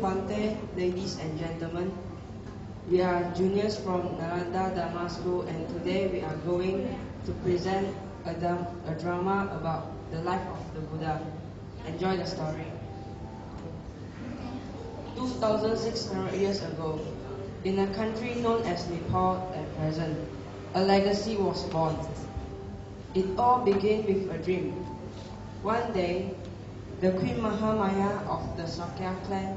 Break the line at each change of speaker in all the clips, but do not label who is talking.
Bante, ladies and gentlemen. We are juniors from Nalanda Dharma School, and today we are going to present a drama about the life of the Buddha. Enjoy the story. 2,600 years ago, in a country known as Nepal at present, a legacy was born. It all began with a dream. One day, the Queen Mahamaya of the Sakya clan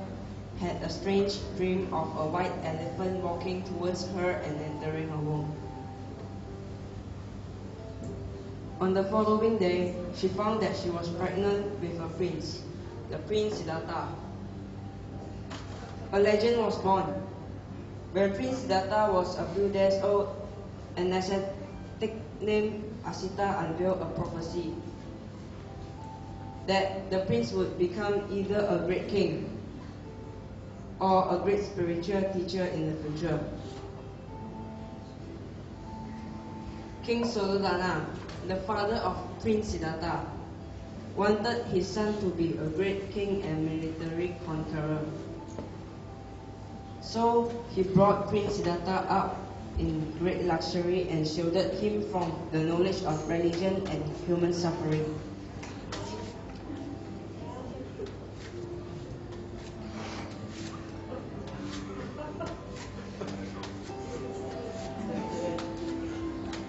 had a strange dream of a white elephant walking towards her and entering her home. On the following day, she found that she was pregnant with a prince, the Prince Siddhartha. A legend was born. When Prince Siddhartha was a few days old, an ascetic named Asita unveiled a prophecy that the prince would become either a great king or a great spiritual teacher in the future. King Suddhodana, the father of Prince Siddhartha, wanted his son to be a great king and military conqueror. So he brought Prince Siddhartha up in great luxury and shielded him from the knowledge of religion and human suffering.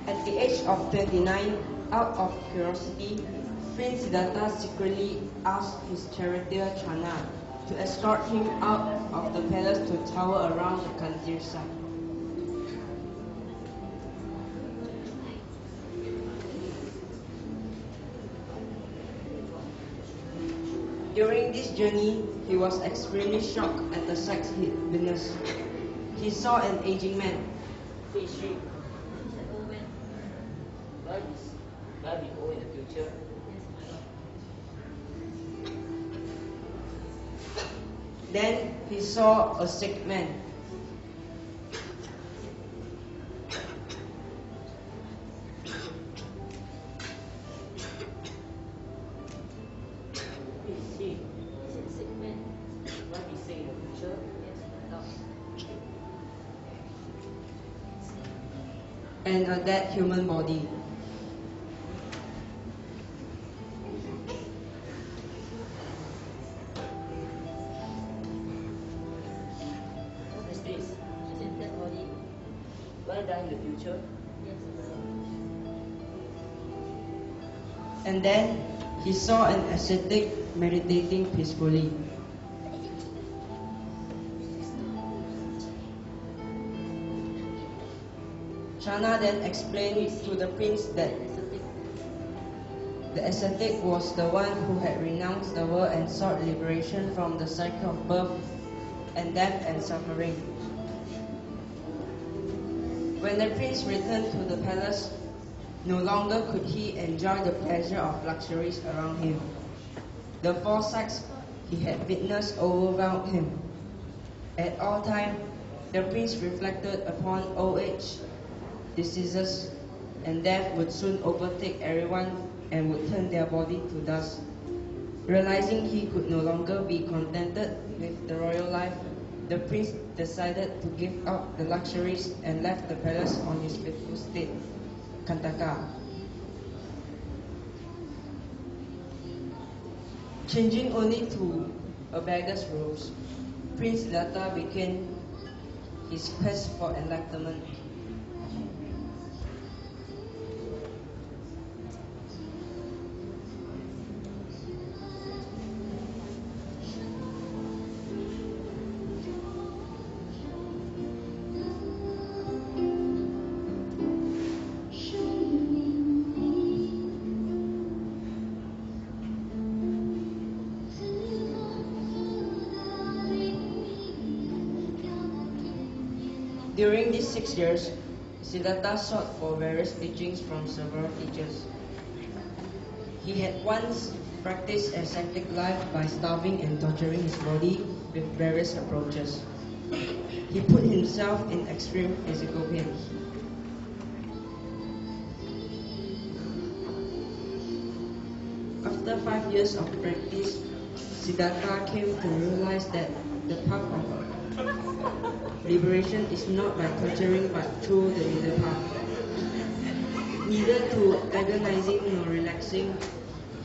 At the age of 29, out of curiosity, Prince Siddhartha secretly asked his charioteer Chana to escort him out of the palace to tower around the countryside. During this journey, he was extremely shocked at the sights he witnessed. He saw an aging man.
Might be old in the future.
Then he saw a sick man. And a dead human body.
What is this? Is it dead body? Will I die in the future? Yes.
And then he saw an ascetic meditating peacefully. Chana then explained to the prince that the ascetic was the one who had renounced the world and sought liberation from the cycle of birth and death and suffering. When the prince returned to the palace, no longer could he enjoy the pleasure of luxuries around him. The four sights he had witnessed overwhelmed him. At all times, the prince reflected upon old age, diseases, and death would soon overtake everyone and would turn their body to dust. Realizing he could no longer be contented with the royal life, the prince decided to give up the luxuries and left the palace on his faithful steed, Kantaka. Changing only to a beggar's robes, Prince Siddhartha began his quest for enlightenment. During these 6 years, Siddhartha sought for various teachings from several teachers. He had once practiced ascetic life by starving and torturing his body with various approaches. He put himself in extreme physical pain. After 5 years of practice, Siddhartha came to realize that the path of liberation is not by torturing but through the middle path. Neither too agonizing nor relaxing,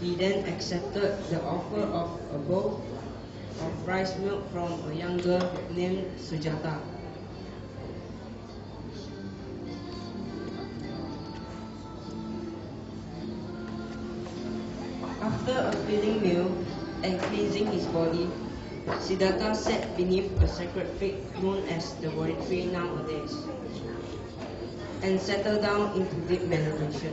he then accepted the offer of a bowl of rice milk from a young girl named Sujata. After a filling meal and cleansing his body, Siddhartha sat beneath a sacred fig known as the Bodhi tree nowadays and settled down into deep meditation.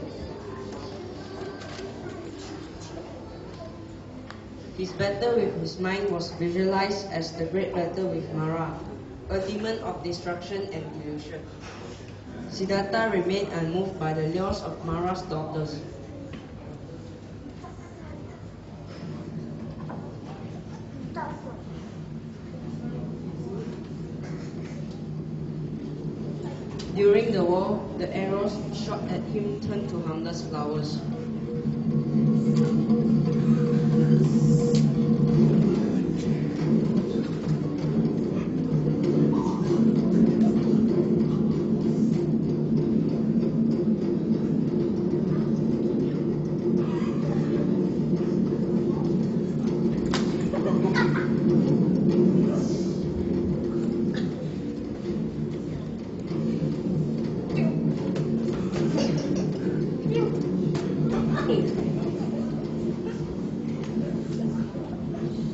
His battle with his mind was visualized as the great battle with Mara, a demon of destruction and delusion. Siddhartha remained unmoved by the lures of Mara's daughters. During the war, the arrows shot at him turned to harmless flowers.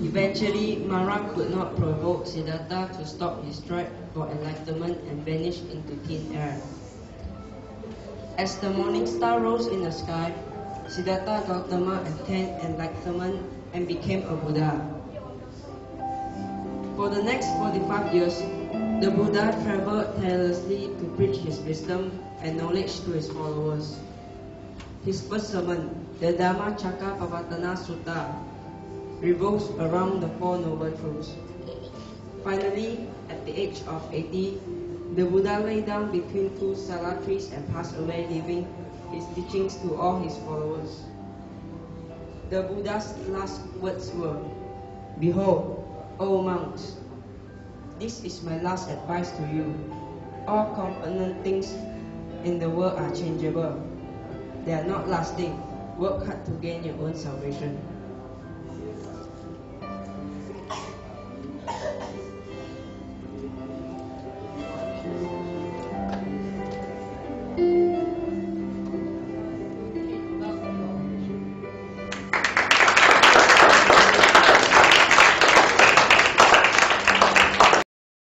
Eventually, Mara could not provoke Siddhartha to stop his strive for enlightenment and vanished into thin air. As the morning star rose in the sky, Siddhartha Gautama attained enlightenment and became a Buddha. For the next 45 years, the Buddha traveled tirelessly to preach his wisdom and knowledge to his followers. His first sermon, the Dhammacakkappavattana Sutta, revolves around the Four Noble Truths. Finally, at the age of 80, the Buddha lay down between two sala trees and passed away, leaving his teachings to all his followers. The Buddha's last words were, "Behold, O monks, this is my last advice to you. All component things in the world are changeable. They are not lasting. Work hard to gain your own salvation."